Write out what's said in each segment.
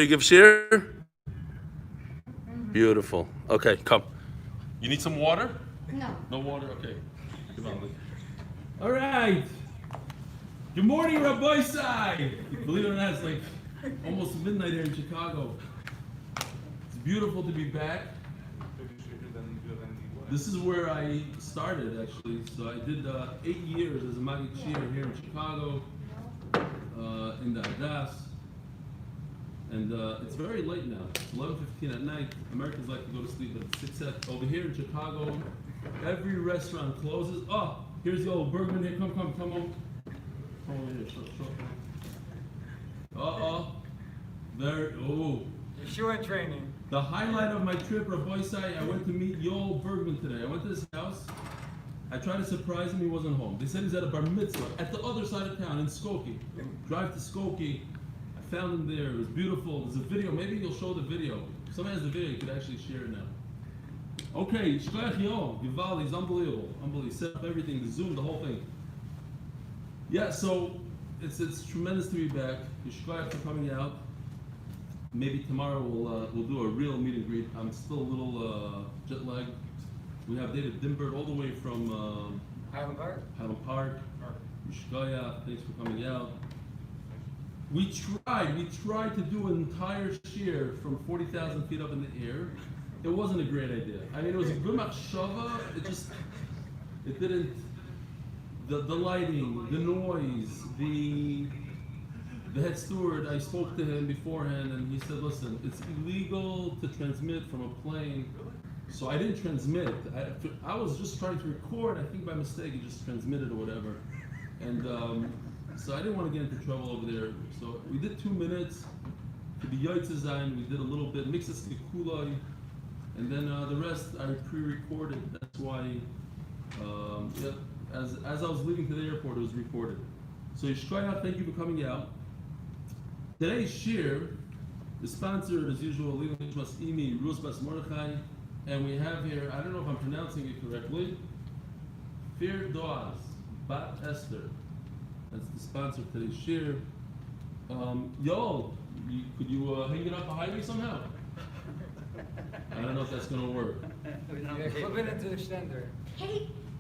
You give share? Beautiful. Okay, come. You need some water? No. No water? Okay. Come on. All right. Good morning, Rabbi Sai. Believe it or not, it's like almost midnight here in Chicago. It's beautiful to be back. This is where I started, actually. So I did 8 years as a Maggid Shir here in Chicago, in the Adas. And it's very late now. It's 11:15 at night. Americans like to go to sleep at 6 over here in Chicago. Every restaurant closes. Oh, here's Yoel Bergman here. Come on. Come over here. Yeshua training. The highlight of my trip, Rabbi Sai, I went to meet Yoel Bergman today. I went to his house. I tried to surprise him. He wasn't home. They said he's at a bar mitzvah at the other side of town in Skokie. Drive to Skokie. Found him there. It was beautiful. There's a video. Maybe you'll show the video. If someone has the video, you could actually share it now. Okay, Shkoyach Yo, Givaldi is unbelievable. Unbelievable. Set up everything, the Zoom, the whole thing. Yeah, so it's tremendous to be back. Shkoyach for coming out. Maybe tomorrow we'll do a real meet and greet. I'm still a little jet lagged. We have David Dimbert all the way from Highland Park. Shkoyach, thanks for coming out. We tried to do an entire shear from 40,000 feet up in the air. It wasn't a great idea. I mean, it was a good machshava. It didn't, the lighting, the noise, the head steward, I spoke to him beforehand and he said, listen, it's illegal to transmit from a plane. So I didn't transmit. I was just trying to record. I think by mistake it just transmitted or whatever. And so I didn't want to get into trouble over there. So we did 2 minutes. To the Yoitz design, we did a little bit, mixes Kikulai, and then the rest I pre-recorded. That's why, as I was leaving to the airport, it was recorded. So Yishkoyach, thank you for coming out. Today's shir is sponsored as usual, Lila Nishmas Imi, Ruz Bas Mordechai, and we have here, I don't know if I'm pronouncing it correctly, Fir Doaz, Bat Esther. That's the sponsor of today's shir. Yoel, could you hang it up behind me somehow? I don't know if that's gonna work. Yeah, clip it into the extender.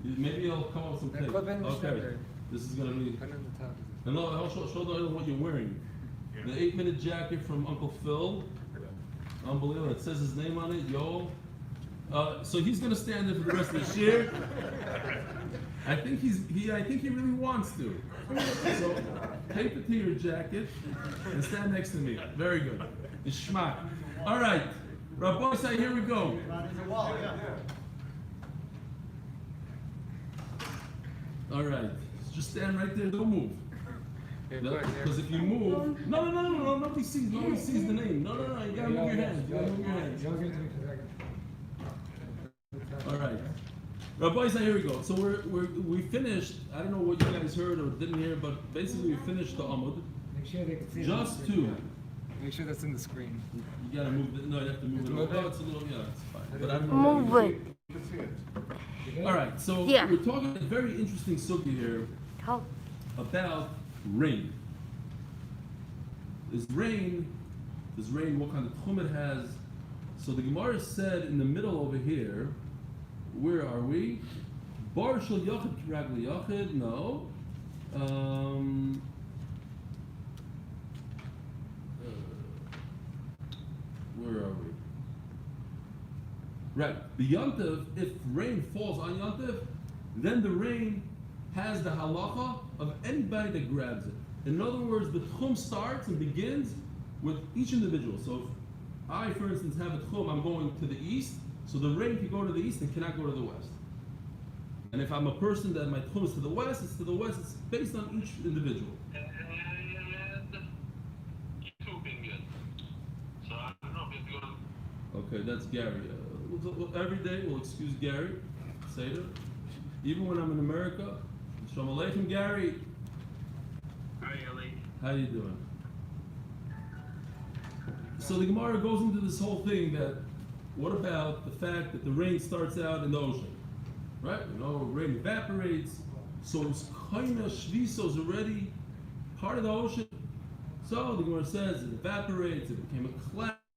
Maybe I'll come up with some tape. Clip it in the Okay, extender. this is gonna be. Put it on the top. And I'll show them what you're wearing. The 8-minute jacket from Uncle Phil. Unbelievable. It says his name on it, Yoel. So he's gonna stand there for the rest of the shir. I think he really wants to. So tape it to your jacket and stand next to me. Very good. It's schmack. All right, Rabbi Sai, here we go. All right, just stand right there. Don't move. Because if you move, no, nobody sees the name. No, you gotta move your hands. All right. Rabbi Sai, here we go. So we finished. I don't know what you guys heard or didn't hear, but basically we finished the Amud. Make sure they can see Just it. two. Make sure that's in the screen. You gotta move it. No, you have to move it. Move it? Oh, it's a little. Yeah, it's fine. But I don't know. Move it. All right. So Yeah. we're talking a very interesting sugya here Help. about rain. Does rain? What kind of tchum it has? So the Gemara said in the middle over here. Where are we? Bar shel yachid kirag liyachid. No. Where are we? Right. The Yontiv, if rain falls on Yontiv, then the rain has the halacha of anybody that grabs it. In other words, the tchum starts and begins with each individual. So if I, for instance, have a tchum, I'm going to the east. So the rain can go to the east and cannot go to the west. And if I'm a person that my tchum is to the west, it's to the west. It's based on each individual. And YouTubing it. So I don't know if you're Okay, that's Gary. Every day we'll excuse Gary, Seder. Even when I'm in America. Shalom Aleichem, Gary. Hi, Eli. How you doing? So the Gemara goes into this whole thing that, what about the fact that the rain starts out in the ocean, right? You know, rain evaporates, so it's kind of shviso is already part of the ocean. So So the Gemara says it evaporates, it became a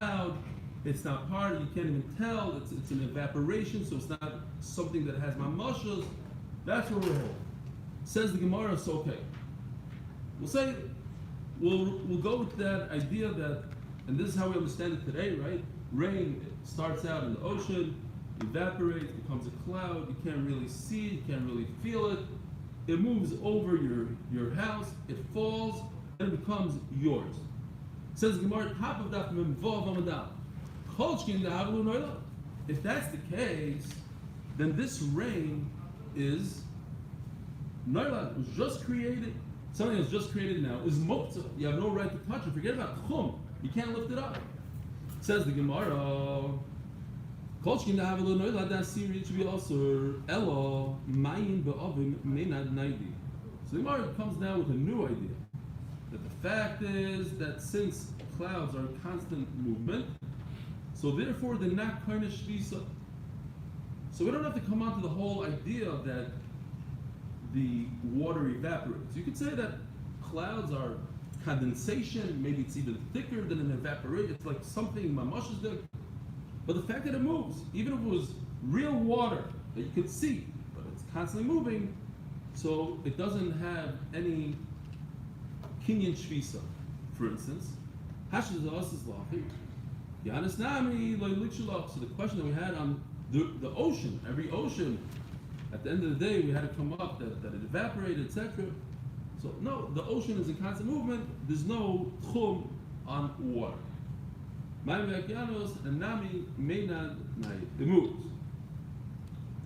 cloud. It's not part, you can't even tell. It's an evaporation, so it's not something that has mamashas. That's where we're holding. Says the Gemara, so okay. We'll say, we'll go with that idea that, and this is how we understand it today, right? Rain starts out in the ocean, evaporates, becomes a cloud. You can't really see it, you can't really feel it. It moves over your house, it falls, and it becomes yours. Says the Gemara, top of Daf Yomi. If that's the case, then this rain is Noilad, it was just created, something that's just created now, is Mokta. You have no right to touch it. Forget about Chum. You can't lift it up. Says the Gemara, Kolchkin have a little Noilad, that series should be also Elo, Mayin Be'ovim, Menad Naidi. So the Gemara comes down with a new idea. That the fact is that since clouds are in constant movement, so therefore they're not kind of shvisa. So we don't have to come on to the whole idea that the water evaporates. You could say that clouds are condensation, maybe it's even thicker than an evaporation. It's like something mamash is there. But the fact that it moves, even if it was real water that you could see, but it's constantly moving, so it doesn't have any kinyan shvisa, for instance. Hashish is lachi. So the question that we had on the ocean, every ocean, at the end of the day, we had to come up that it evaporated, etc. So no, the ocean is in constant movement. There's no tchum on water. And nami meinad nai. It moves.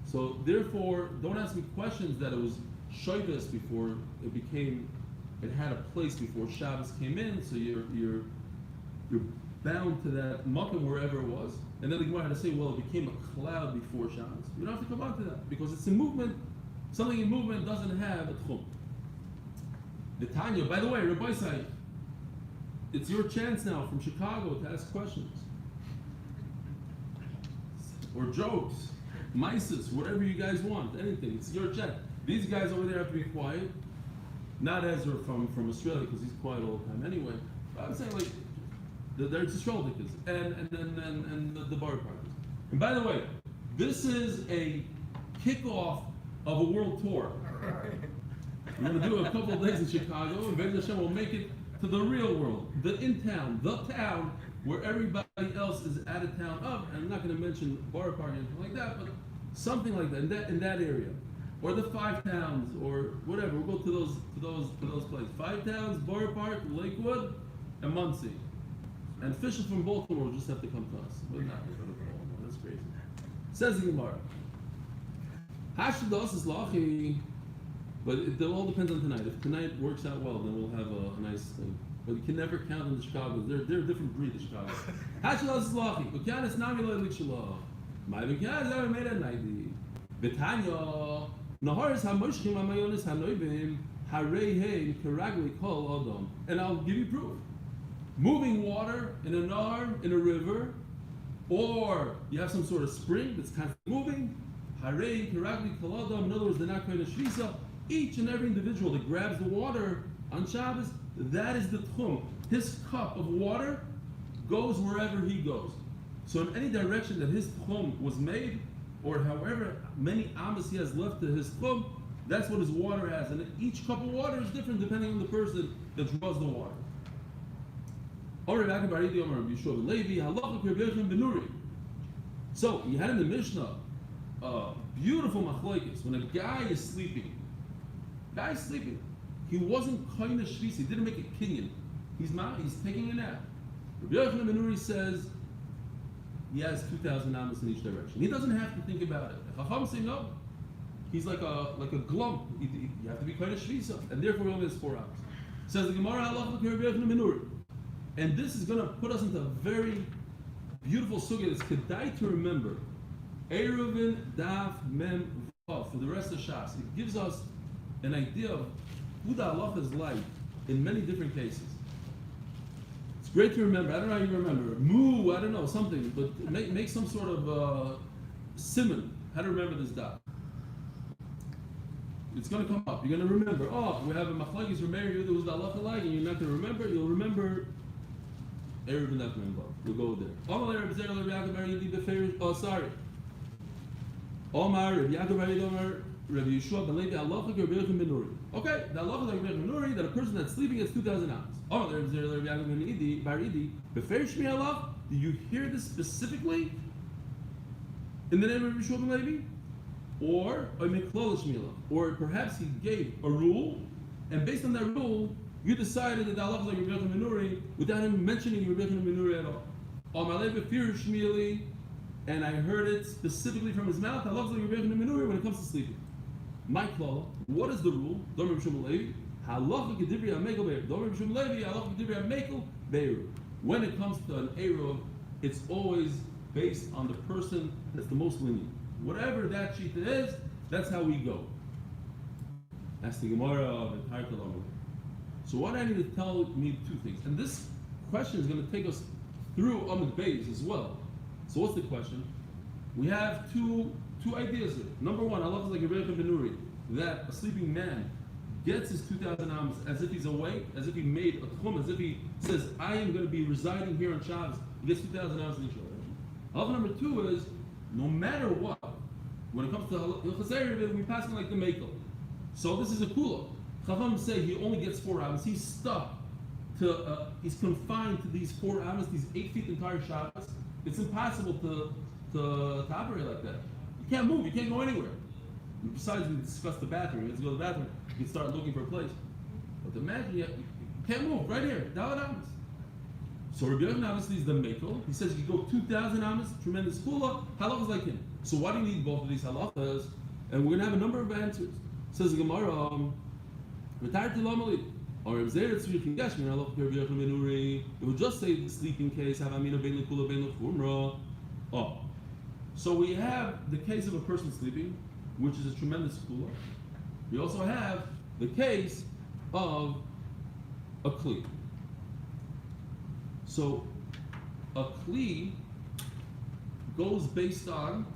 So therefore, don't ask me questions that it was shoivas before it had a place before Shabbos came in. So you're bound to that makom wherever it was. And then the Gemara had to say, well, it became a cloud before Shabbos. You don't have to come on to that because it's in movement. Something in movement doesn't have a tchum. The Tanya, by the way, Rabbi Sai, it's your chance now from Chicago to ask questions or jokes, mices, whatever you guys want, anything. It's your chance. These guys over there have to be quiet. Not Ezra from Australia because he's quiet all the time anyway. But I'm saying like there's the Shroldikas and the bar partners. And by the way, this is a kickoff of a world tour. We're going to do a couple of days in Chicago, and Ben Hashem will make it to the real world, the town where everybody else is out of town of. And I'm not going to mention bar park or anything like that, but something like that in that area, or the 5 towns, or whatever. We'll go to those places. 5 towns, bar park, Lakewood, and Muncie. And officials from Baltimore will just have to come to us. But not Baltimore. That's crazy. Says the Gemara. Hashados is lachi, but it all depends on tonight. If tonight works out well, then we'll have a nice thing. But you can never count on the Chicagoans. They're a different breed, the Chicagoans. Hashados is lachi. Ukianis nami lo elik shalah. My ukianis are made at nighty. Betanya naharis hamoshkim amayonis hanoivim harei hein karagli kol adam. And I'll give you proof. Moving water in a nahar, in a river, or you have some sort of spring that's constantly moving. Harei karagli kol adam. In other words, they're not going to shvisa. Each and every individual that grabs the water on Shabbos, that is the tchum. His cup of water goes wherever he goes. So in any direction that his tchum was made, or however many amas he has left to his tchum, that's what his water has. And each cup of water is different depending on the person that draws the water. So you had in the Mishnah beautiful machlokes when a guy is sleeping. He wasn't kind of shvisa. He didn't make a kinyan. He's taking a nap. Rabbi Yochanan ben Nuri says he has 2,000 amas in each direction. He doesn't have to think about it. The Chacham say no. He's like a glump. You have to be kind of shvisa, and therefore he only has 4 amas. Says the Gemara, Rabbi Yochanan ben Nuri. And this is going to put us into a very beautiful sugya that's kedai to remember. Eruvin daf mem vav for the rest of Shas. It gives us an idea of who the halacha is like in many different cases. It's great to remember. I don't know how you remember. Moo, I don't know, something, but make some sort of simon. How to remember this daf. It's going to come up. You're going to remember. Oh, we have a machlokes from Yehuda who's the halacha like, and you're not going to remember. You'll remember Eruvin not going to We'll go there. Oh, sorry. Omar, Rabbi Yaakov Bar Yidomar, Rabbi Yeshua ben Levi, halacha Rabbi Yochanan ben Nuri. Okay, the halacha like Rabbi Yochanan ben Nuri that a person that's sleeping gets 2,000 hours. Oh, Rabbi Yaakov ben Bar Idi, Befer Shmi Allah. Do you hear this specifically in the name of Rabbi Yeshua ben Levi? Or perhaps he gave a rule, and based on that rule, you decided that the halacha is like Rabbi Yochanan ben Nuri without him mentioning Rabbi Yochanan ben Nuri at all. And I heard it specifically from his mouth. Halacha is like Rabbi Yochanan ben Nuri when it comes to sleeping. My klala, what is the rule? Don't Rabbi Shmuel Levi. Halacha kedibri hamekel be'eruv. Don't Rabbi Shmuel Levi. Halacha kedibri hamekel be'eruv. When it comes to an eruv, it's always based on the person that's the most lenient. Whatever that sheet is, that's how we go. That's the Gemara of the entire Talmud. So what I need to tell me two things, and this question is going to take us through Amud Beis as well. So what's the question? We have two ideas here. Number one, Allah is like Rabbi Yochanan ben Nuri, that a sleeping man gets his 2,000 amos as if he's awake, as if he made a tchum, as if he says, I am going to be residing here on Shabbos. He gets 2,000 amos in each direction. Allah number two is, no matter what, when it comes to Hilchos Eruvin, we pass him like the Mekel. So this is a kula. Chacham say he only gets 4 amos. He's stuck to, he's confined to these 4 amos, these 8 feet entire Shabbos. It's impossible to operate like that. You can't move. You can't go anywhere. And besides, we discussed the bathroom. You have to go to the bathroom. You can start looking for a place. But imagine you can't move right here. Daled amos. So Rabbi Yochanan obviously is the Mekel. He says you go 2,000 amos, tremendous kula. Halachas like him. So why do you need both of these halachas? And we're going to have a number of answers. Says the Gemara, retired to Lamali. Or if it would just say the sleeping case, oh. So we have the case of a person sleeping, which is a tremendous kula. We also have the case of a kli. So a kli goes based on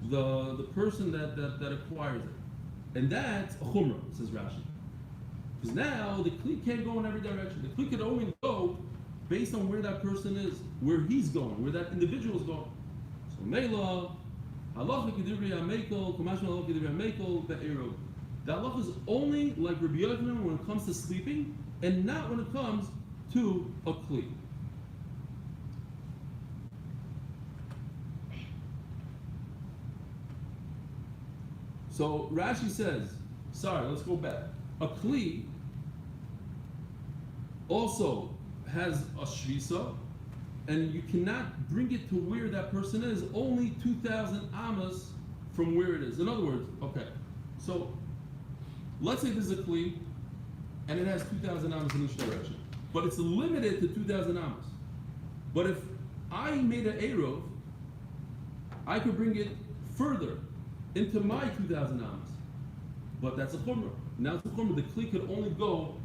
the person that acquires it. And that's a chumrah, says Rashi. Because now the kli can't go in every direction. The kli can only go based on where that person is, where he's going, where that individual is going. So Mela, halacha kedibri hamekel, kamash halacha kedibri hamekel, be'eruv. The halacha is only like Rabbi Yochanan when it comes to sleeping, and not when it comes to a kli. So Rashi says, sorry, let's go back. A kli also has a shvisa, and you cannot bring it to where that person is, only 2,000 amas from where it is. In other words, okay, so let's say this is a kli, and it has 2,000 amas in each direction, but it's limited to 2,000 amas. But if I made an eruv, I could bring it further into my 2,000 amas, but that's a chumrah. Now it's a chumrah. The kli could only go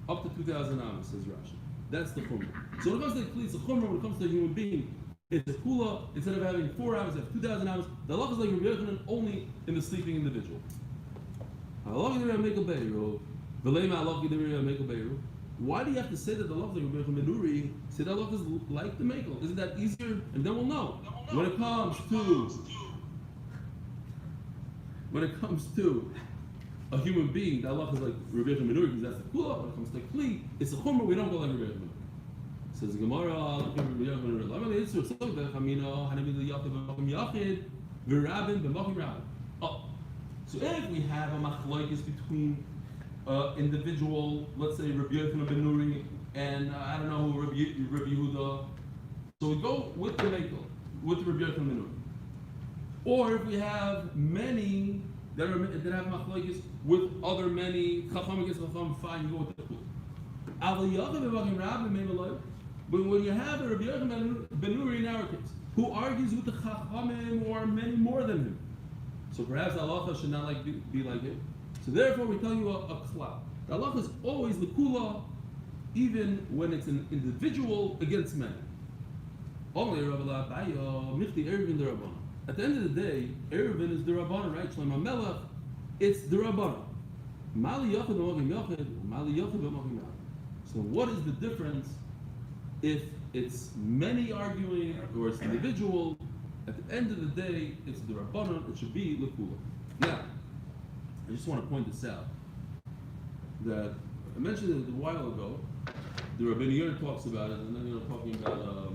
up to 2,000 amas, says Rashi. That's the chumrah. So when it comes to the kli, it's a chumrah. When it comes to a human being, it's a kula. Instead of having 4 amas, you have 2,000 amas. The halacha is like Rabbi Yochanan only in the sleeping individual. Why do you have to say that the halacha is like Rabbi Yochanan ben Nuri? Say the halacha is like the mekel. Isn't that easier? And then we'll know. When it comes to a human being, that halacha is like Rabbi Yochanan ben Nuri because that's the kula. When it comes to kli, it's a chumrah. We don't go like Rabbi Yochanan ben Nuri. Says the Gemara, Rabbi Yochanan ben Nuri. Oh, so if we have a machlokes between individual, let's say Rabbi Yochanan ben Nuri and I don't know Rabbi Yehuda, so we go with the mekel, with Rabbi Yochanan ben Nuri. Or if we have many that have machlokes with other many, chacham against chacham, fine, you go with the kula. But when you have a Rabbi Yochanan ben Nuri in our case, who argues with the chachamim who are many more than him, so perhaps the halacha should not be like it. So therefore, we tell you a klal. The halacha is always the kula, even when it's an individual against many. Only At the end of the day, Eruvin is the Rabbanan, right? Shlomo Melech It's the Rabbanon. Mali Yachid b'mokim Yachid, Mali Yachid b'mokim Yachid. So what is the difference if it's many arguing or it's individual? At the end of the day, it's the Rabbanon. It should be L'Kula. Now, I just want to point this out. That I mentioned it a while ago. The Rabbeinu Yer talks about it, and then talking about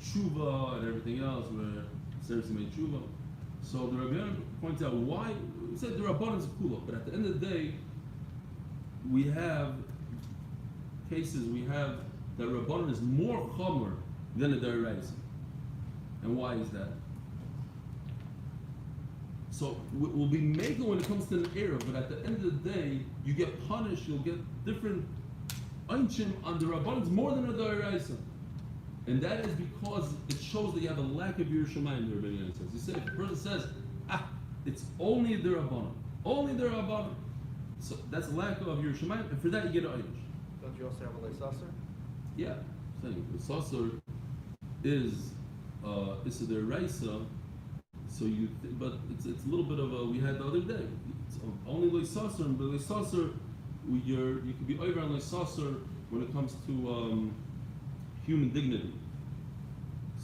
tshuva and everything else, where seriously made tshuva. So the Rabbeinu points out why he said the Rabbanon is kula, but at the end of the day, we have cases. We have that Rabbanon is more chomer than a deraisa, and why is that? So we'll be making when it comes to an error, but at the end of the day, you get punished. You'll get different einshim on the Rabbanans more than a deraisa. And that is because it shows that you have a lack of Yerushalayim, the Rabbeinu says. He said, if a person says, it's only the Rabbanon. So that's a lack of Yerushalayim, and for that you get an einish. Don't you also have a Leisasser? Yeah, I'm saying the Sasser is a deraisa, so but it's a little bit of a, we had the other day. It's only Leisasser, but Leisasser, you could be over on Leisasser when it comes to human dignity.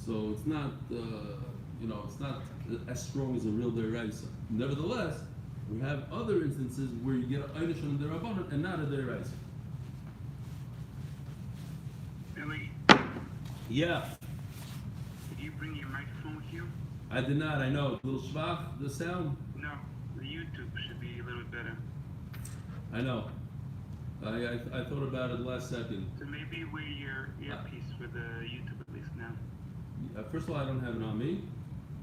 So it's not, it's not as strong as a real deraisa. Nevertheless, we have other instances where you get an einish on the Rabbanon and not a deraisa. Billy, Yeah, did you bring your microphone with you? I did not. I know. A little schwach, the sound. No, the YouTube should be a little better. I know. I thought about it last second. So maybe wear your earpiece for the YouTube at least now. First of all, I don't have it on me,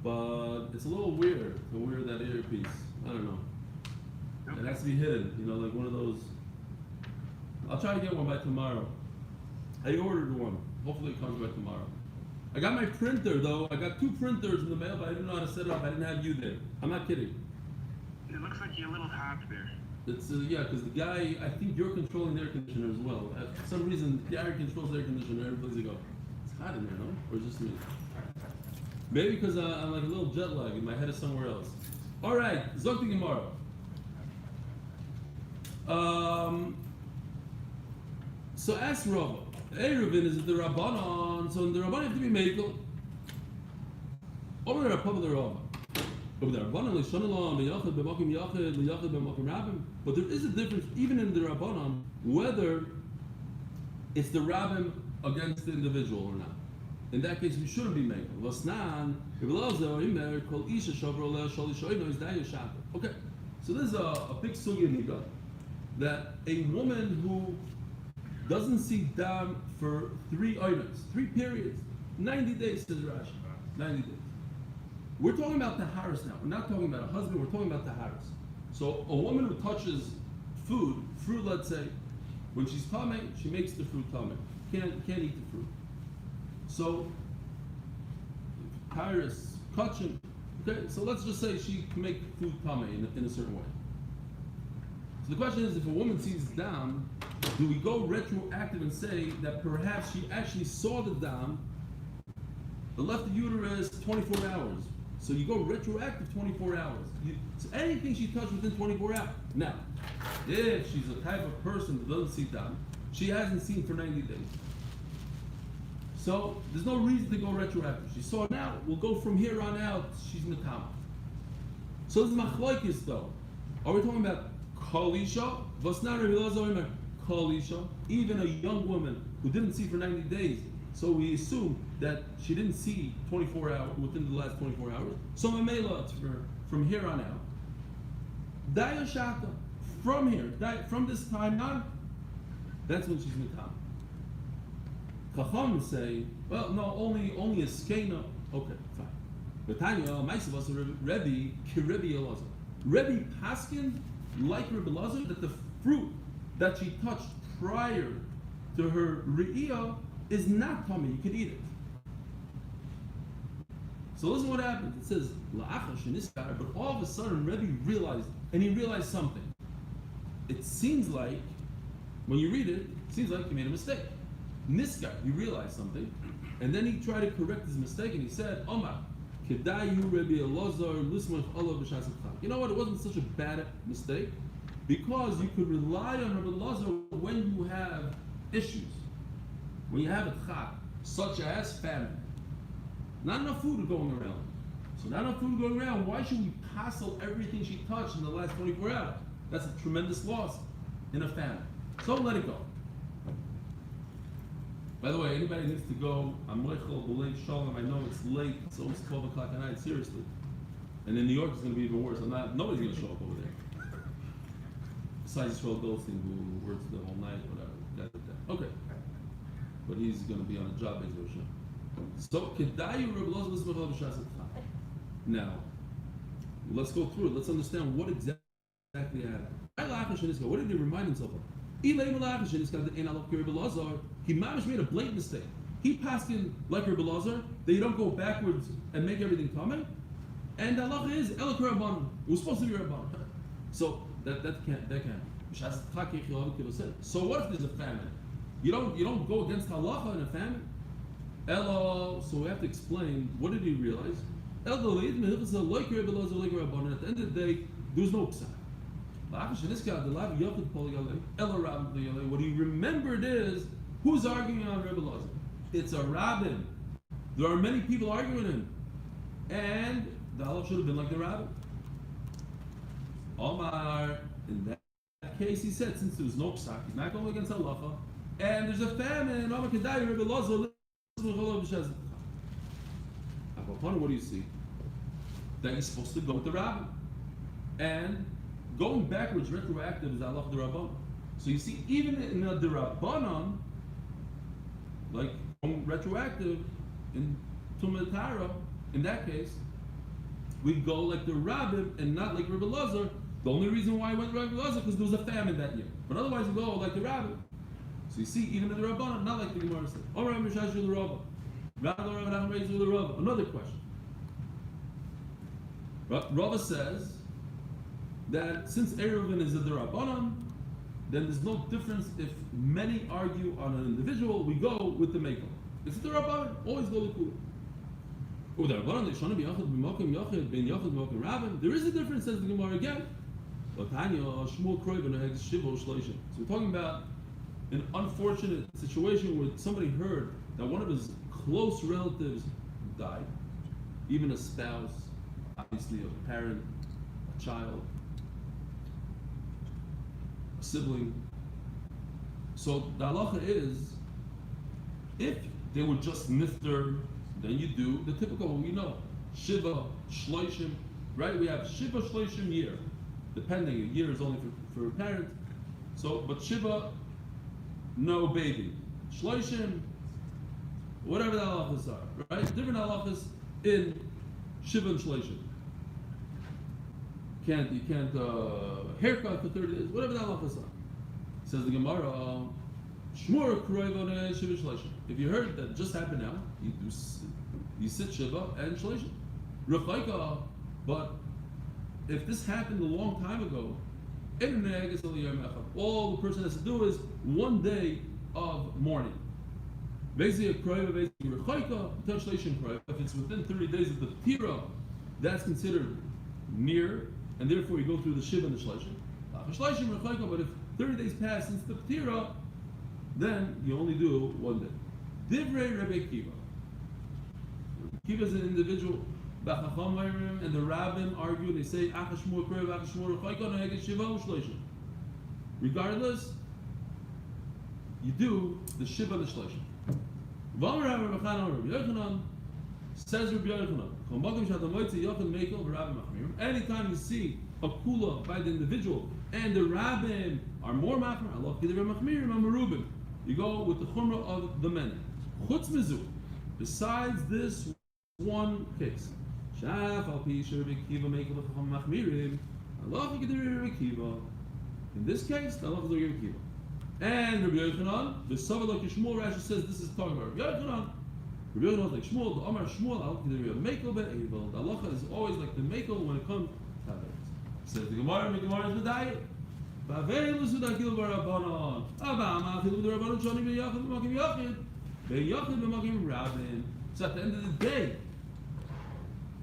but it's a little weird to wear that earpiece. I don't know. Okay. It has to be hidden, like one of those. I'll try to get one by tomorrow. I ordered one. Hopefully it comes by tomorrow. I got my printer though. I got 2 printers in the mail, but I didn't know how to set it up. I didn't have you there. I'm not kidding. It looks like you're a little hot there. It's because the guy, I think you're controlling the air conditioner as well. For some reason, the guy controls the air conditioner every place you go. It's hot in there, no? Or is it just me? Maybe because I'm like a little jet lag and my head is somewhere else. All right, Zokti Gemara. So ask Rava. Eruvin is the Rabbanon, so in the Rabbanon you have to be Mekel. Over the Rabbanon, the Rava. But there is a difference even in the Rabbanon whether it's the Rabbim against the individual or not. In that case, we shouldn't be making. Okay, so there's a big sugya nida that a woman who doesn't see dam for 3 items, 3 periods, 90 days, says Rashi, 90 days. We're talking about the haris now. We're not talking about a husband. We're talking about the haris. So a woman who touches fruit, let's say, when she's tamei, she makes the fruit tamei. Can't eat the fruit. So haris, kachin. Okay, so let's just say she can make food tamei in a certain way. So the question is, if a woman sees dam, do we go retroactive and say that perhaps she actually saw the dam, the left uterus 24 hours? So you go retroactive 24 hours. So anything she touched within 24 hours. Now, if she's a type of person that doesn't see dam, she hasn't seen for 90 days. So there's no reason to go retroactive. She saw it now, we'll go from here on out, she's Matama. So this is machlokes though. Are we talking about Kalisha? Kalisha, even a young woman who didn't see for 90 days. So we assume that she didn't see 24 hours within the last 24 hours. So Mamela, it's from here on out. Daya Shata, from here, from this time on, that's when she's Matama. Chacham say, well, no, only a skena. Okay, fine. But Tanya, Maisavas, Rebbe, Kirebi Elazar. Rebbe Paskin, like Rebbe Elazar, that the fruit that she touched prior to her Re'iyah is not tummy, you can eat it. So listen what happens. It says, La'acha sheniskar, but all of a sudden Rebbe realized, and he realized something. It seems like, when you read it, it seems like he made a mistake. Niskar, he realized something, and then he tried to correct his mistake, and he said, Omar, Kedayu Rabbi Elazar Lismach Allah b'shas Chag. You know what? It wasn't such a bad mistake because you could rely on Rabbi Elazar when you have issues, when you have a chag, such as famine. Not enough food going around. So not enough food going around. Why should we passel everything she touched in the last 24 hours? That's a tremendous loss in a famine. So let it go. By the way, anybody needs to go, I'm Michael B'Lei Shalom. I know it's late, it's almost 12 o'clock at night, seriously. And in New York, it's going to be even worse. Nobody's going to show up over there. Besides Israel Goldstein, who works the whole night, whatever. Okay. But he's going to be on a job as Rosh. So, Kedayu Rabbi Elazar Lismach Allah b'shas Chag. Now, let's go through it. Let's understand what exactly happened. What did he remind himself of? Eli Stefansky, he made a blatant mistake. He passed in like Rabbi Elazar that you don't go backwards and make everything coming. And the halacha is Elok Rabban. It was supposed to be Rabban. So that can't. So what if there's a famine? You don't go against halacha in a famine. Elo. So we have to explain. What did he realize? At the end of the day, there was no psak. What he remembered is, who's arguing on Rebbe Elazar? It's a rabbin. There are many people arguing him. And the halacha should have been like the rabbin. Omar, in that case, he said, since there was no psak, he's not going against halacha, and there's a famine, Omar Kedai, Rebbe Elazar, what do you see? That he's supposed to go with the rabbin. And going backwards, retroactive, is halacha d'Rabbanan. So you see, even in the d'Rabbanan, like going retroactive in Tumah Tara, in that case, we go like the rabbin and not like Rebbe Elazar. The only reason why I went Rebbe Elazar because there was a famine that year. But otherwise, we go like the rabbin. So you see, even in the Rabbanan, not like the Gemara said. Another question. Rava says that since Eruvin is a Rabbanan, then there's no difference if many argue on an individual, we go with the Mekel. It's the Rabbanan, always go with Kula. There is a difference, says the Gemara again. So we're talking about an unfortunate situation where somebody heard that one of his close relatives died, even a spouse, obviously a parent, a child, a sibling. So the halacha is, if they were just nifter, then you do the typical one we know, shiva, shloishim, right? We have shiva, shloishim year, depending, a year is only for a parent. So, but shiva, no baby. Shloishim, whatever the halachas are, right? Different halachas in shiva and shloishim. You can't haircut for 30 days, whatever the halachas are. Says the Gemara, shmur kroivone shiva shloishim. If you heard that just happened now, you sit shiva and shloishim. Rechaika, but if this happened a long time ago, all the person has to do is one day of mourning. If it's within 30 days of the Tira, that's considered near, and therefore you go through the Shiva and the Shleishim. But if 30 days pass since the Tira, then you only do one day. Divrei Rabbi Akiva. Akiva is an individual. And the rabbin argue, they say, regardless, you do the Shiva and the Shleishim. Says Rabbi Yochanan, anytime you see a kula by the individual and the rabbin are more machmir, you go with the chumrah of the men. Chutz mizu, besides this one case. In this case, the halacha is Rabbi Akiva. And Rabbi Yochanan, the Savalok Shmuel Rashi says this is talking about Rabbi Yochanan. Rabbi Yochanan is like Shmuel, the Amar Shmuel, the halacha is always like the Mekel when it comes to Tavet. Says the Gemara is Medayit. So at the end of the day,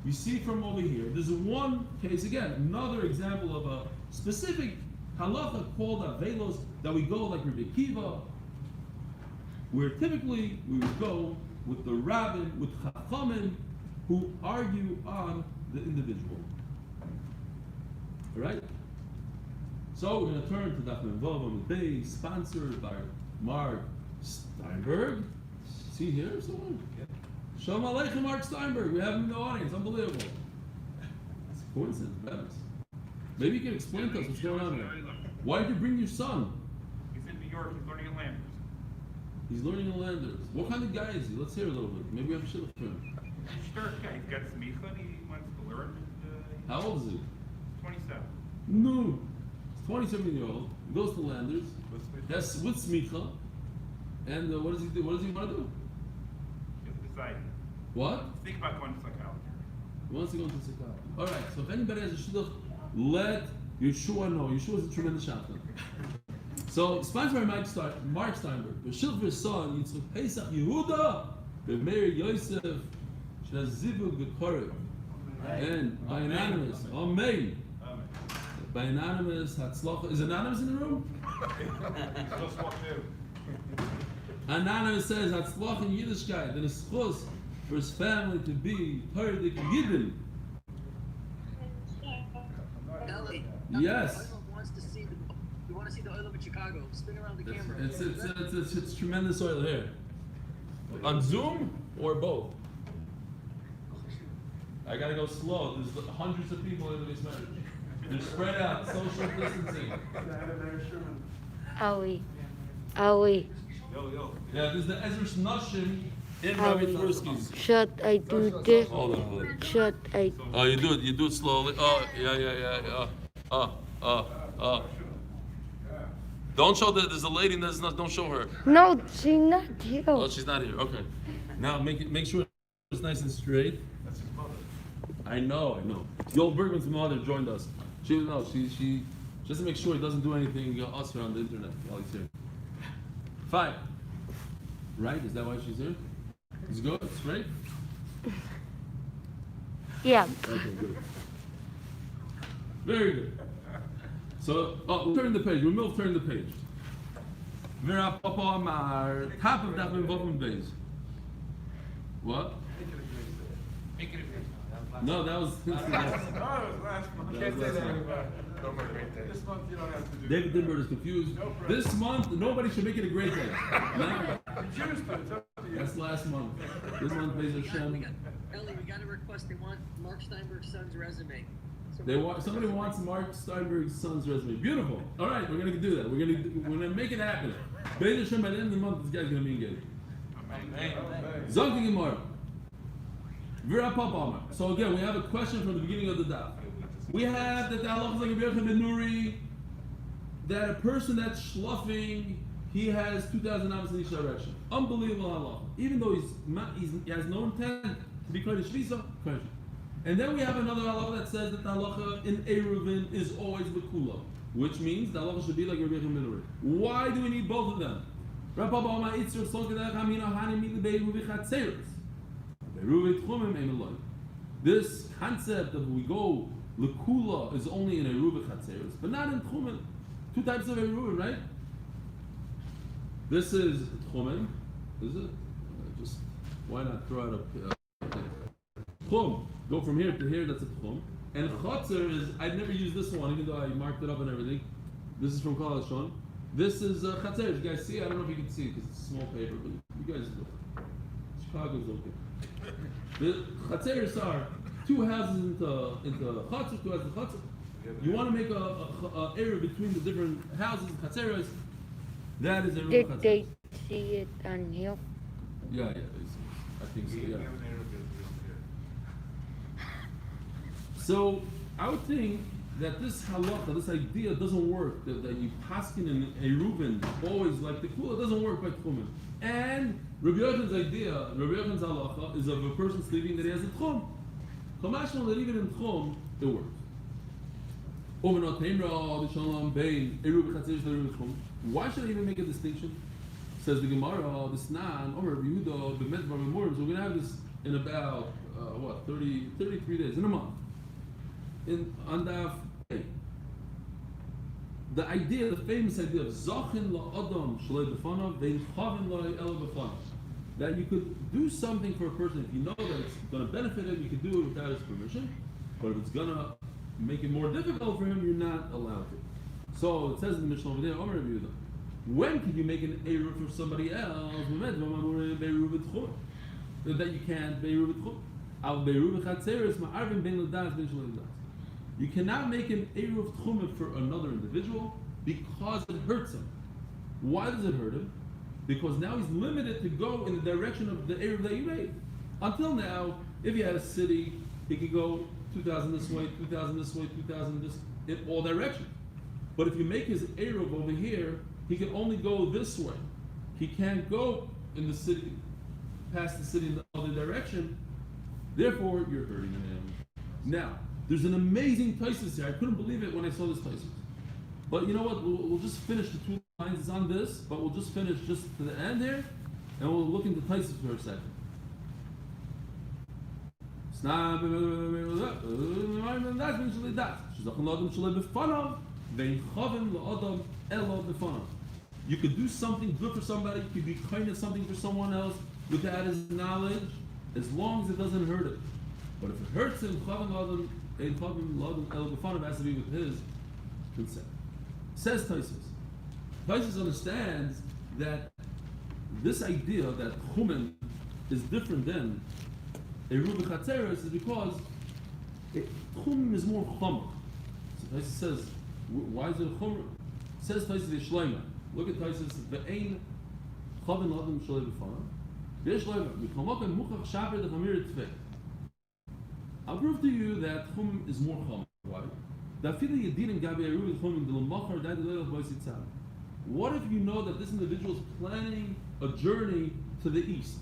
You see from over here, there's one case, again, another example of a specific halacha called avelos that we go like Rabbi Akiva, where typically we would go with the rabbin, with chachamim, who argue on the individual. Alright? So we're going to turn to Daf Yomi Amud Beis, sponsored by Mark Steinberg. See here someone? Shalom Aleichem, Mark Steinberg. We have him in the audience. Unbelievable. It's a coincidence, perhaps. Maybe you can explain to us what's going on here. Why did you bring your son? He's in New York. He's learning in Landers. He's learning in Landers. What kind of guy is he? Let's hear a little bit. Maybe we have a shidduch for him. Sure, yeah, he's got smicha and he wants to learn. How old is he? 27. No. He's 27-year-old. He goes to Landers. Yes, with smicha. And what does he do? What does he want to do? He has to decide. What? Think about going to psychology. He wants to go to psychology. All right. So if anybody has a shidduch, let Yeshua know. Yeshua is a tremendous shotgun. So sponsored by Mark Steinberg. The shidduch for his son, Yitzchak Pesach Yehuda, Meir Yosef, Shazivug V'Korev, and by anonymous, Amen. By anonymous, Hatzlacha. Is anonymous in the room? Just walked in. Anonymous says Hatzlacha in Yiddishkeit, and it's supposed for his family to be Torah-dik Yidden. Ellie, Yes. wants to see we want to see the oil of Chicago. Spin around the camera. It's tremendous oil here. On Zoom or both? I gotta go slow. There's hundreds of people in this marriage. They're spread out, social distancing. Aoi. Yo. Yeah, there's the Ezra's Nashim in Rabbi Tversky's. Should I do this? Hold on. Should I? Oh, you do it slowly. Oh, yeah. Don't show that there's a lady that's not, don't show her. No, she's not here. Oh, she's not here. Okay. Now make sure it's nice and straight. That's his mother. I know. Yoel Bergman's mother joined us. She just to make sure he doesn't do anything us here on the internet while he's here. Fine. Right? Is that why she's here? It's good? Straight? Yeah. Okay, good. Very good. So, we'll turn the page. We'll turn the page. Vera Papa Amar, top of Daf Yomi Beis. What? Make it a great. No, that was. No, it was last month. Can't say that anymore. Don't make great day. This month you don't have to do David Dinberg is confused. No problem. This month, nobody should make it a great day. No, Choose, but it's up to you. that's last month. This month, Beis Hashem. Ellie, we got a request. They want Mark Steinberg's son's resume. Somebody wants Mark Steinberg's son's resume. Beautiful. All right, we're gonna do that. We're gonna make it happen. Beis Hashem, by the end of the month, this guy's gonna be engaged. Zogti Gemara. Vera Papa. So again, we have a question from the beginning of the daf. We have that the halacha is like a Berchim ben Nuri, that a person that's schluffing, he has 2,000 amas in each direction. Unbelievable halacha. Even though he has no intent to be Kodesh Shvisa, Kodesh. And then we have another halacha that says that the halacha in Eruvin is always Bekula, which means the halacha should be like a Berchim ben Nuri. Why do we need both of them? This concept of we go lekula is only in Eruvin Chatzeros, but not in Tchumen. Two types of Eruvin, right? This is Tchumen, is it? Just why not throw out a Tchum? Go from here to here. That's a Tchum. And Chatzer is I'd never used this one, even though I marked it up and everything. This is from Kol Hashon. This is Chatzer. You guys see? I don't know if you can see it because it's small paper, but you guys look. Chicago's okay. The Chatzeros are two houses into Chatzer, two houses in Chatzer. You want to make a area between the different houses, Chatzeros. That is a real Did they see it on here? Yeah, I think so, yeah. So, I would think that this halacha, this idea doesn't work, that you paskin in Eruvin, always like the kula, doesn't work by Tchumen. And Rabbi Yochan's idea, Rabbi Yochan's halacha, is of a person sleeping that he has a Tchum. Kamashma, that even in Tchum, it works. Why should I even make a distinction? Says the Gemara, the Snan, Omer Yehuda, the Medvar Memorim. So we're going to have this in about 33 days in a month. On Daf Yomi. The idea, the famous idea of Zachin la'adam shalei b'fanav ve'in chavin la'el b'fanav. That you could do something for a person if you know that it's going to benefit him, you can do it without his permission. But if it's going to make it more difficult for him, you're not allowed to. So it says in the Mishnah over there, when can you make an Eruv for somebody else? That you can't Be'eruv Tchum. You cannot make an Eruv Tchum for another individual because it hurts him. Why does it hurt him? Because now he's limited to go in the direction of the Eruv that you made. Until now, if you had a city, he could go 2,000 this way, 2,000 this way, 2,000 this, in all directions. But if you make his Eruv over here, he can only go this way. He can't go in the city, past the city in the other direction. Therefore, you're hurting him. Now, there's an amazing Taisus here. I couldn't believe it when I saw this Taisus. But you know what? We'll just finish the 2 lines. It's on this, but we'll just finish just to the end here, and we'll look into Taisus for a second. You could do something good for somebody, you could be kind of something for someone else without his knowledge, as long as it doesn't hurt him. But if it hurts him, it has to be with his consent. Says Taisus. Taisus understands that this idea that Chumen is different than Eruv Chatzeres is because Chumen is more Chomer. So Taisus says, why is it Chomer? Says Taisus Yeshleima. Look at Taisus, Ve'ein Chavin Ladam Shalei B'fana. Yeshleima, Michamokim Muchach Shaper the Chamir Tzvei. I'll prove to you that Chum is more Chomer. Why? What if you know that this individual is planning a journey to the east,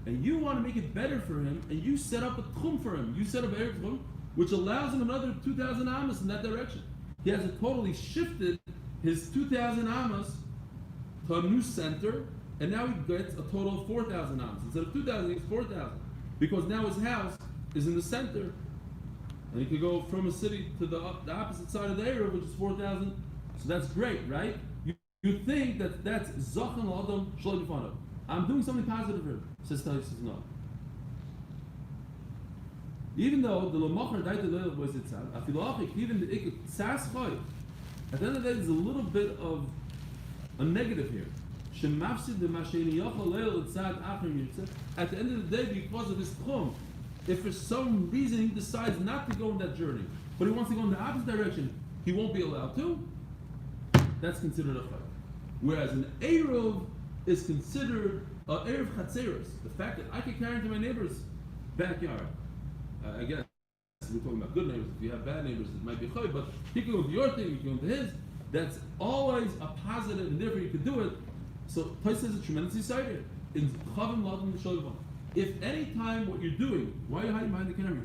and you want to make it better for him, and you set up a Tchum for him? You set up a Tchum, which allows him another 2,000 amas in that direction. He has totally shifted his 2,000 amas to a new center, and now he gets a total of 4,000 amas. Instead of 2,000, he gets 4,000. Because now his house is in the center, and he could go from a city to the opposite side of the area, which is 4,000. So that's great, right? You think that that's Zachan L'Adam Shalei B'fanav. I'm doing something positive here. Says Taisus, no. Even though the Lamachar Daita Leil was Yitzad, Afilachik, even the Ikut Tzas Choy, at the end of the day, there's a little bit of a negative here. Shemafsid the Masheni Yochel Leil Yitzad Achar Yitzad. At the end of the day, because of his Tchum, if for some reason he decides not to go on that journey, but he wants to go in the opposite direction, he won't be allowed to. That's considered a chayv. Whereas an Eruv is considered an Eruv Chatzeres. The fact that I can carry into my neighbor's backyard. I guess we're talking about good neighbors. If you have bad neighbors, it might be a chayv, but he can go to your thing, you can go to his. That's always a positive, and therefore you can do it. So Taisus is a tremendous excited. In Chavim Ladim Shalom. If any time what you're doing, why are you hiding behind the camera?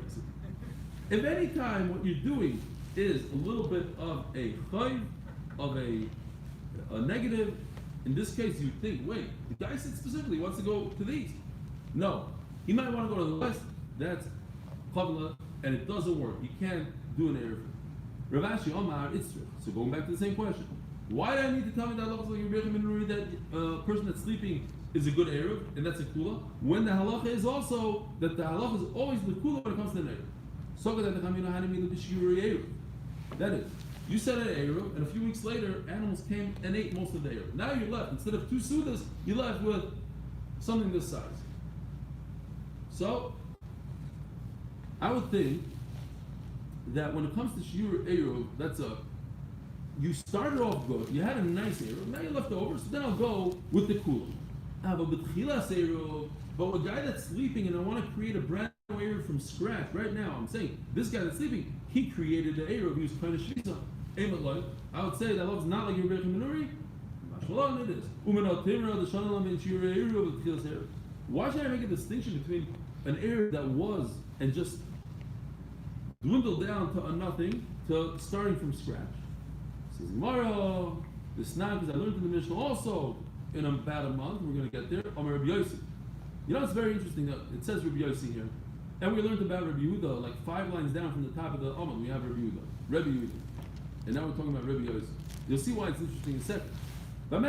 If any time what you're doing is a little bit of a chayv, of a negative, in this case you think, wait, the guy said specifically he wants to go to the east. No, he might want to go to the west. That's chavla, and it doesn't work. You can't do an Eruv. Rav Ashi Omar Itzrich. So going back to the same question, why do I need to tell me that halacha like Yomi Eruvin that person that's sleeping is a good Eruv, and that's a kula, when the halacha is also that the halacha is always the kula when it comes to the Eruv. So that is, you said an Eruv, and a few weeks later, animals came and ate most of the Eruv. Now you're left, instead of 2 sudas, you're left with something this size. So, I would think that when it comes to Shiur Eruv, you started off good, you had a nice Eruv, now you're left over, so then I'll go with the kula. But a guy that's sleeping and I want to create a brand new Eruv from scratch right now, I'm saying, this guy that's sleeping, he created the Eruv, he was trying to shvisa. I would say that love's not like your Bergman. It is. Why should I make a distinction between an Eruv that was and just dwindled down to a nothing to starting from scratch? Says tomorrow, this now because I learned in the Mishnah also in about a month, we're going to get there. Rabbi Yossi. You know, it's very interesting that it says Rabbi Yossi here. And we learned about Rabbi Yehuda, like 5 lines down from the top of the Amud, we have Rabbi Yehuda. And now we're talking about Rabbi Yossi. You'll see why it's interesting in a second. So in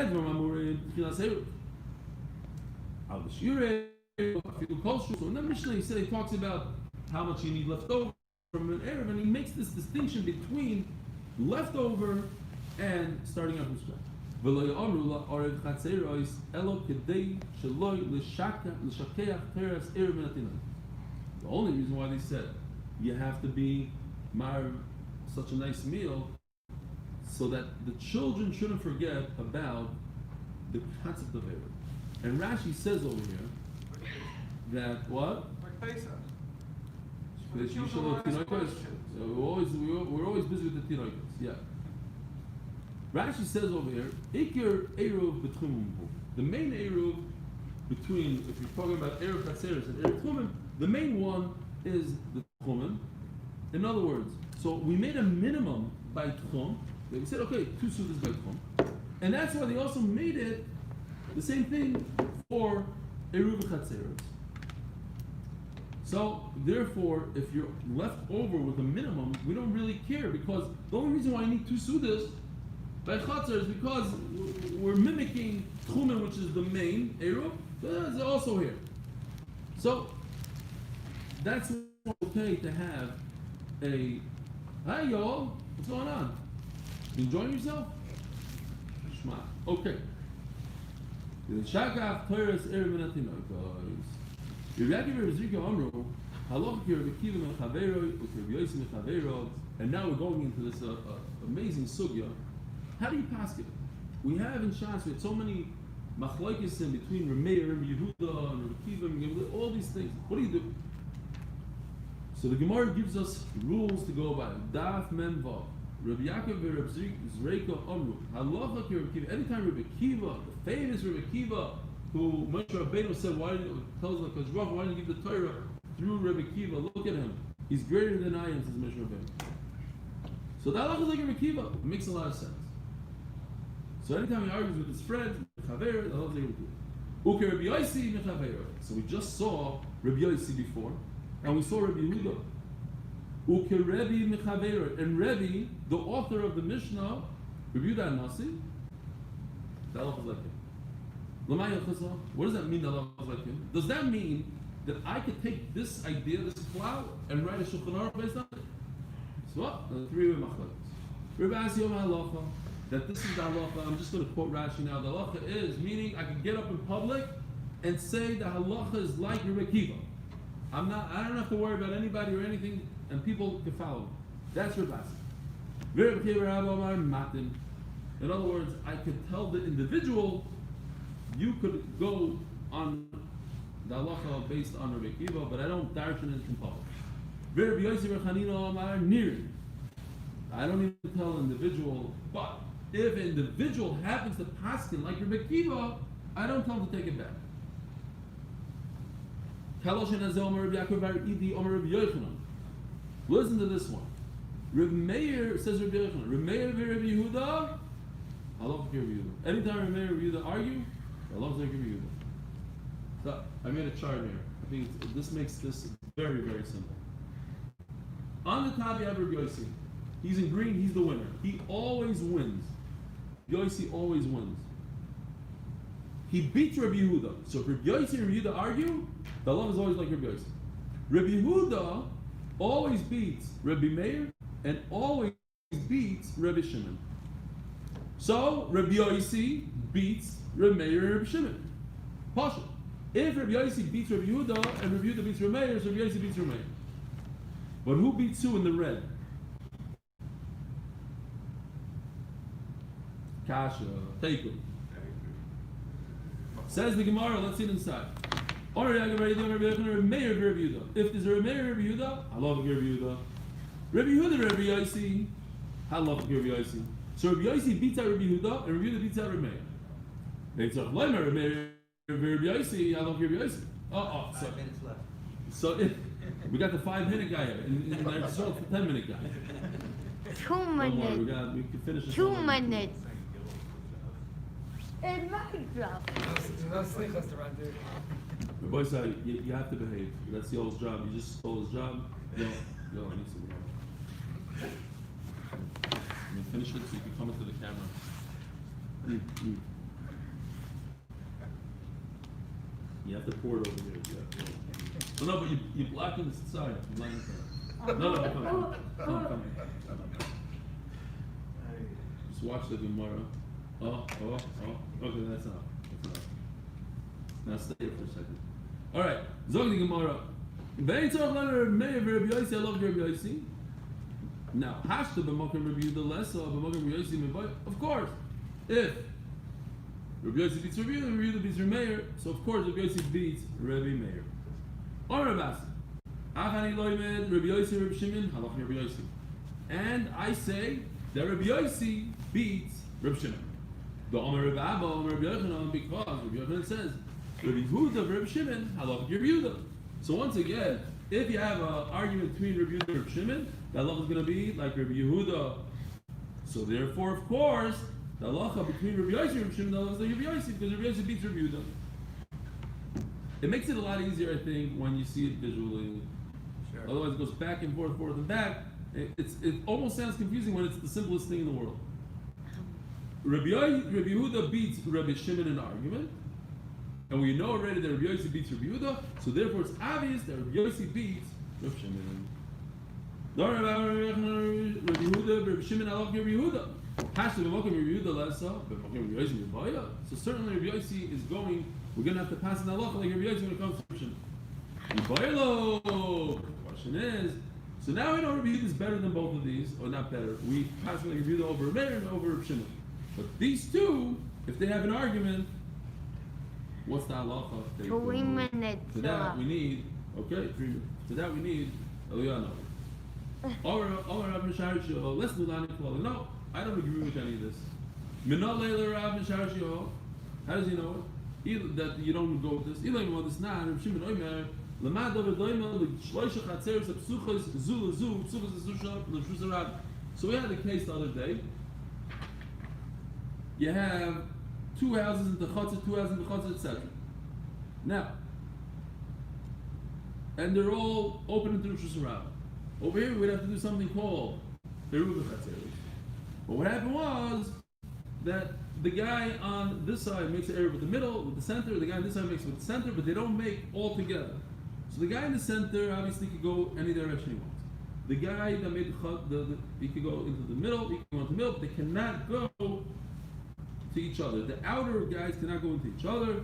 the Mishnah, he talks about how much you need left over from an Erev, and he makes this distinction between leftover and starting up from scratch. The only reason why they said you have to be such a nice meal so that the children shouldn't forget about the concept of Erev. And Rashi says over here that what? We're always busy with the tinoikos. Yeah. Rashi says over here, Ikir Eruv B'Tchumim. The main Eruv between, if you're talking about Eruv Chatzeres and Eruv Tchumim, the main one is the Tchumim. In other words, so we made a minimum by Tchum. We said, okay, 2 sudas by Tchum. And that's why they also made it the same thing for Eruv Chatzeres. So, therefore, if you're left over with a minimum, we don't really care, because the only reason why I need 2 sudas by Chatzar is because we're mimicking Tchumen, which is the main Eruv, that's also here. So, that's okay to have a, hi y'all, what's going on? You enjoying yourself? Shma. Okay. Shakaf Teres Erev Natinoikos. And now we're going into this amazing sugya. How do you pass it? We have in Shas, we had so many machlokes in between Rameir, Rabbi Yehuda, and Rabbi Kiva, all these things. What do you do? So the Gemara gives us rules to go by. Daf Memva, Rabbi Yaakov and Rabbi Zreika Amru. Halacha ki Rabbi Kiva. Anytime Rabbi Kiva, the famous Rabbi Kiva, who Moshe Rabbeinu said, why didn't you give the Torah through Rabbi Kiva? Look at him. He's greater than I am, says Moshe Rabbeinu. So that halacha is like Rabbi Kiva. It makes a lot of sense. So anytime he argues with his friend, the halacha is like Rabbi Kiva. Uke Rabbi Yossi mechaveiro. So we just saw Rabbi Yossi before, and we saw Rabbi Yehuda. Uke Rabbi mechaveiro. And Rabbi, the author of the Mishnah, Rabbi Yehuda Nasi, that halacha is like him. What does that mean that Allah is like him? Does that mean that I could take this idea, this cloud, and write a Shulchan Aruch based on it? So what? 3 machlokes. Rabbi Asi Yom halacha, that this is the halacha. I'm just going to quote Rashi now. The halacha is, meaning I can get up in public and say the halacha is like Rabbi Kiva. I don't have to worry about anybody or anything, and people can follow me. That's Rabbi Asi. In other words, I could tell the individual, you could go on the halacha based on Rabbi Kiva, but I don't darshan it in public. I don't even tell an individual, but if an individual happens to paskin like Rabbi Kiva, I don't tell him to take it back. Listen to this one. Reb Meir says Rabbi Yochanan. Reb Meir Rabbi Yehuda. I love Rabbi Yehuda. Anytime Reb Meir and Rabbi Yehuda argue, I love Rabbi Yehuda. So I made a chart here. I think this makes this very, very simple. On the top you have Rabbi Yossi. He's in green, he's the winner. He always wins. Yossi always wins. He beats Rabbi Yehuda. So if Rabbi Yossi and Rabbi Yehuda argue, the love is always like Rabbi Yossi. Rabbi Yehuda always beats Rabbi Meir and always beats Rabbi Shimon. So Rabbi Yossi beats Rabbi Meir and Rabbi Shimon. Pasha. If Rabbi Yossi beats Rabbi Yehuda and Rabbi Yehuda beats Rabbi Meir, so Rabbi Yossi beats Rabbi Meir. But who beats who in the red? Kasha. Take it. Says the Gemara, let's see it inside. If there's a Rabbi Meir Rabbi Yehuda, I love Rabbi Yehuda. Rabbi Yehuda Rabbi Yossi, I love Rabbi Yossi. So Rabbi Yossi beats out Rabbi Yehuda, and Rabbi Yehuda beats out Rabbi Meir. They say, Rabbi Yossi, I love Rabbi Yossi. So 5 minutes left. So we got the 5-minute guy here, and I just saw the 10-minute guy. 2 minutes. We can finish this 2 one. minutes. It might drop. No slichas to run through. My boy said, you have to behave. That's the old job. You just stole his job. Yo, I need some water. Let me finish it so you can come into the camera. You have to pour it over here. Oh, no, but you're blocking the side. You're blocking the side. No, come. Just watch the Gemara. Oh. Okay, that's enough. Now stay here for a second. All right, Zog the Gemara. I love Rabbi Yossi. Now, Hashta b'mokem Rabbi Yehuda lesa b'mokem Rabbi Yossi me'boy. Of course, if Rabbi Yossi beats Rabbi Yehuda beats Rabbi Meir, so of course Rabbi Yossi beats Rabbi Meir. Or Rabbi Achani loymed Rabbi Yossi Rabbi Shimon halach Rabbi Yossi. And I say that Rabbi Yossi beats Rabbi Shimon. The Omer Rabbi Abba, Omer Rabbi Yochanan, because Rabbi Yochanan says Rabbi Yehuda Rabbi Shimon halach Rabbi Yehuda. So once again, if you have an argument between Rabbi Yehuda and Rabbi Shimon, the halacha is going to be like Rabbi Yehuda. So therefore, of course, the halacha between Rabbi Yossi and Rabbi Shimon, the halacha is like Rabbi Yossi, because Rabbi Yossi beats Rabbi Yehuda. It makes it a lot easier, I think, when you see it visually. Sure. Otherwise, it goes back and forth, and back. It almost sounds confusing when it's the simplest thing in the world. Rabbi Yehuda beats Rabbi Shimon in an argument. And we know already that Rabbi Yossi beats Rabbi Yehuda, so therefore it's obvious that Rabbi Yossi beats Rabbi Shimon. Rabbi Yehuda, Rabbi Shimon, I love Rabbi Yehuda. So certainly Rabbi Yossi is going, we're going to have to pass an halacha like Rabbi Yossi when it comes to Rabbi Shimon. The question is, so now we know Rabbi Yehuda is better than both of these, or not better. We pass like Rabbi Yehuda over Rabbi Meir and over Rabbi Shimon. But these two, if they have an argument, what's the halacha? 3 minutes. For that we need, 3 minutes. For that we need Eliyahu. Let's do that. No, I don't agree with any of this. How does he know it? That you don't go with this. So we had a case the other day. You have 2 houses in the Chatzah, 2 houses in the Chatzah, etc. Now, and they're all open into Rosh Hashanah. Over here, we'd have to do something called Eruvin Chatzeros. But what happened was that the guy on this side makes an Eruv with the middle, with the center. The guy on this side makes it with the center, but they don't make all together. So the guy in the center obviously could go any direction he wants. The guy that made he could go into the middle, he could go into the middle, but they cannot go to each other. The outer guys cannot go into each other.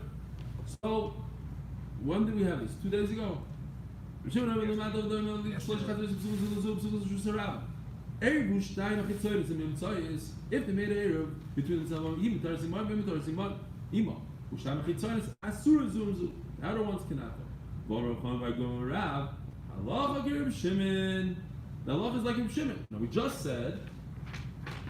So, when did we have this? 2 days ago. If they made an Eruv between themselves, the outer ones cannot go. The halacha is like Rabbi Shimon. Now we just said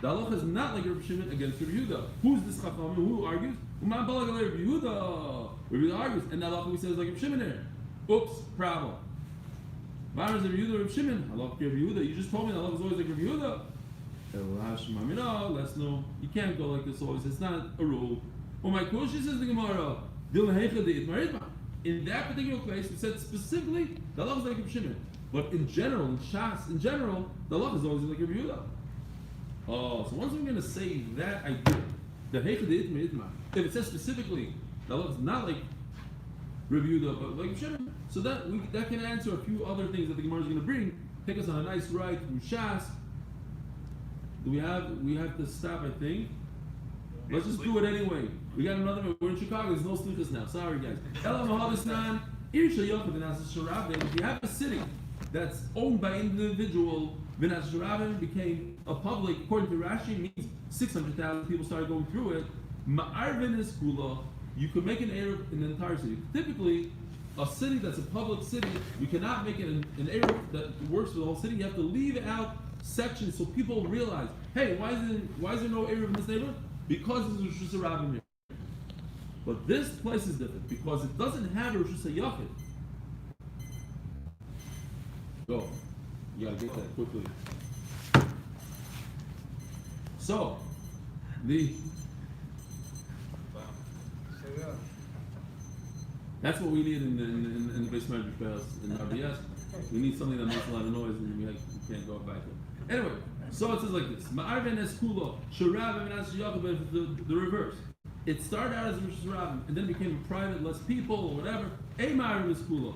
the halacha is not like Rabbi Shimon against Rabbi Yehuda. Who's this chacham? Who argues? Rabbi Yehuda. Rabbi Yehuda argues, and the halacha we say is like Rabbi Shimon here. Oops, problem. Rabbi Yehuda, Shimon. Halacha Rabbi Yehuda. You just told me the halacha is always like Rabbi Yehuda. No, let's know. You can't go like this always. It's not a rule. My question says the Gemara. In that particular place, it said specifically the halacha is like Rabbi Shimon. But in general, in Shas, the halacha is always like Rabbi Yehuda. Oh, so once I'm going to say that idea, the if it says specifically the halacha is not like Rabbi Yehuda, but like Rabbi Shimon, so that can answer a few other things that the Gemara is going to bring. Take us on a nice ride through Shas. We have to stop, I think. Let's just do it anyway. We got another one. We're in Chicago. There's no slichas now. Sorry, guys. If you have a city that's owned by individual, became a public, according to Rashi, means 600,000 people started going through it. Ma'arvin is kula. You could make an Eruv in the entire city. Typically, a city that's a public city, you cannot make it an Eruv that works for the whole city. You have to leave out sections so people realize, hey, why is there no Eruv in this neighborhood? Because there's a Rosh Hashanah here. But this place is different because it doesn't have a Rosh Hashanah. Go. You gotta get that quickly. So, That's what we need in the Beis Medrash in RBS. We need something that makes a lot of noise and we can't go back there. Anyway, so it says like this. Ma'arven es kulo, sherav and as the reverse. It started out as a Rosh Hashanah and then became private, less people or whatever. A ma'arven es kulo.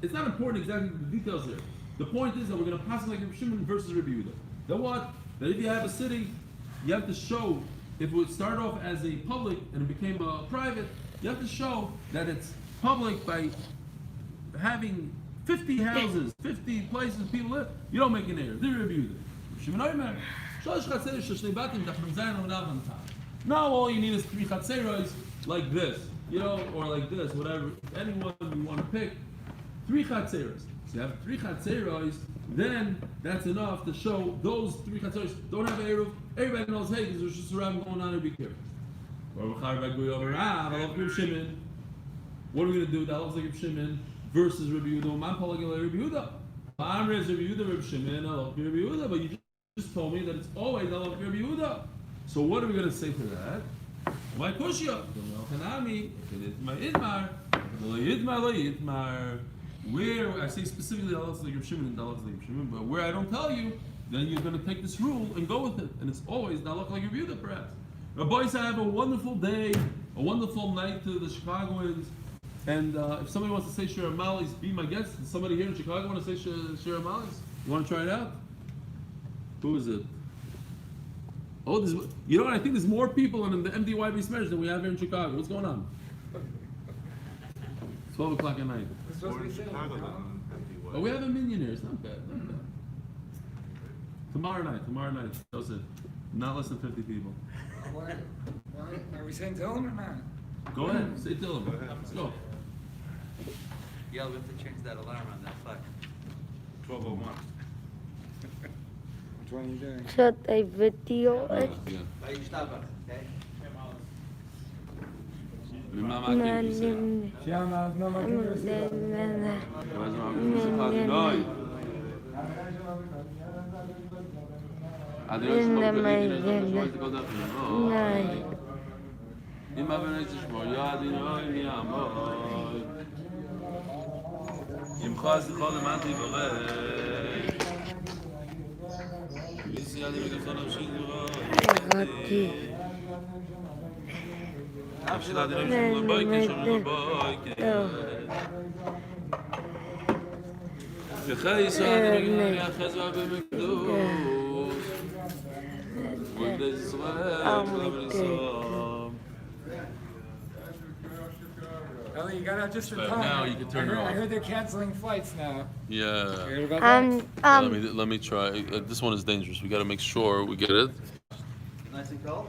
It's not important exactly the details here. The point is that we're going to pass it like Rabbi Shimon versus Rabbi Yehuda. That what? That if you have a city, you have to show, if it would start off as a public and it became a private, you have to show that it's public by having 50 houses, 50 places people live. You don't make an error. They're Rabbi Yehuda. Shimon Omer, no, all you need is 3 chatzeros like this, or like this, whatever. Anyone you want to pick, 3 chatzeros. So you have 3 chatzeros, then that's enough to show those 3 chatzeros don't have eruv. Everybody knows, hey, there's just a rabbin going on, and be careful. What are we going to do? That looks like Rabbi Shimon versus Rabbi Yehuda. Man polagel Rabbi Yehuda. Amr is Rabbi Yehuda, Rabbi Shimon. I love Rabbi Yehuda, but you just told me that it's always I love Rabbi Yehuda. So what are we going to say to that? Why kushya? Where I say specifically Allah like Rabbi Shimon and Allah like Rabbi Shimon, but where I don't tell you, then you're going to take this rule and go with it, and it's always Allah like Rabbi Yehuda, perhaps. Rabbi said, have a wonderful day, a wonderful night to the Chicagoans, and if somebody wants to say Shir Amalis, be my guest. Does somebody here in Chicago want to say Shir Amalis? You want to try it out? Who is it? Oh, you know what? I think there's more people in the MDY Beis Medrash than we have here in Chicago. What's going on? 12 o'clock at night. It's supposed to be sitting down. Oh, we have a minion here. It's not bad. Not bad. Tomorrow night. That's it. Not less than 50 people. Why? Are we saying Tehillim or not? Go ahead. Say Tehillim. Let's go. Yeah, we have to change that alarm on that clock. 12:01. Which one are you doing? Shot a video. Yeah. Why you stop us, okay? Shama, no more Ellie, you got out just in But time. now you can turn it off. I heard they're canceling flights now. You Yeah. heard about that? Let me try. This one is dangerous. We got to make sure we get it. Nice and cold?